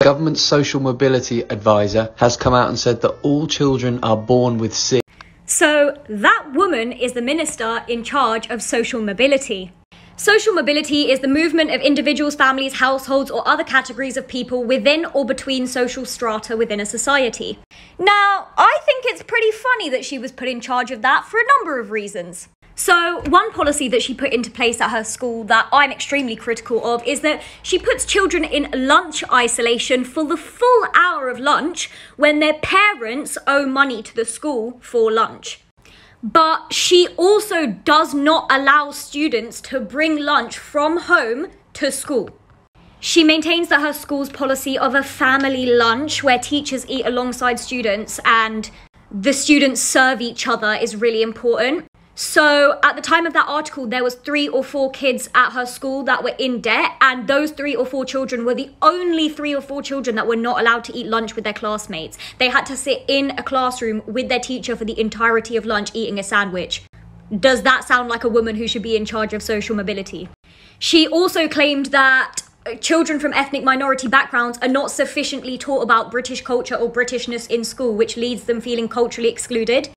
The government's social mobility advisor has come out and said that all children are born with SIG. So that woman is the minister in charge of social mobility. Social mobility is the movement of individuals, families, households, or other categories of people within or between social strata within a society. Now, I think it's pretty funny that she was put in charge of that for a number of reasons. So, one policy that she put into place at her school that I'm extremely critical of is that she puts children in lunch isolation for the full hour of lunch when their parents owe money to the school for lunch. But she also does not allow students to bring lunch from home to school. She maintains that her school's policy of a family lunch where teachers eat alongside students and the students serve each other is really important. So at the time of that article, there was 3 or 4 kids at her school that were in debt, and those 3 or 4 children were the only 3 or 4 children that were not allowed to eat lunch with their classmates. They had to sit in a classroom with their teacher for the entirety of lunch eating a sandwich. Does that sound like a woman who should be in charge of social mobility? She also claimed that children from ethnic minority backgrounds are not sufficiently taught about British culture or Britishness in school, which leaves them feeling culturally excluded.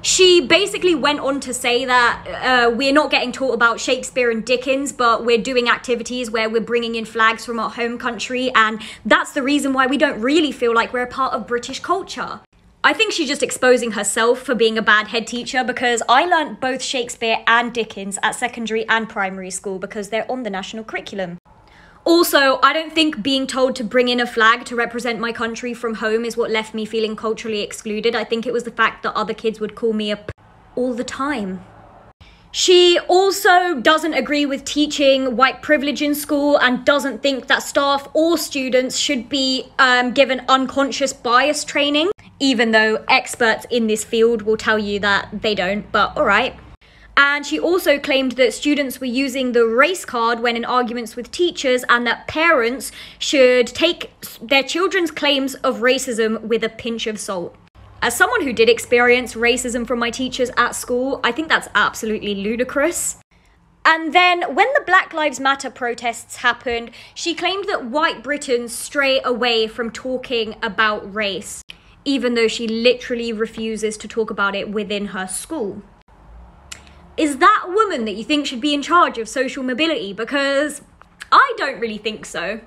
She basically went on to say that we're not getting taught about Shakespeare and Dickens, but we're doing activities where we're bringing in flags from our home country, and that's the reason why we don't really feel like we're a part of British culture. I think she's just exposing herself for being a bad head teacher, because I learnt both Shakespeare and Dickens at secondary and primary school because they're on the national curriculum. Also, I don't think being told to bring in a flag to represent my country from home is what left me feeling culturally excluded. I think it was the fact that other kids would call me a p all the time. She also doesn't agree with teaching white privilege in school and doesn't think that staff or students should be given unconscious bias training, even though experts in this field will tell you that they don't, but all right. And she also claimed that students were using the race card when in arguments with teachers, and that parents should take their children's claims of racism with a pinch of salt. As someone who did experience racism from my teachers at school, I think that's absolutely ludicrous. And then when the Black Lives Matter protests happened, she claimed that white Britons stray away from talking about race, even though she literally refuses to talk about it within her school. Is that a woman that you think should be in charge of social mobility? Because I don't really think so.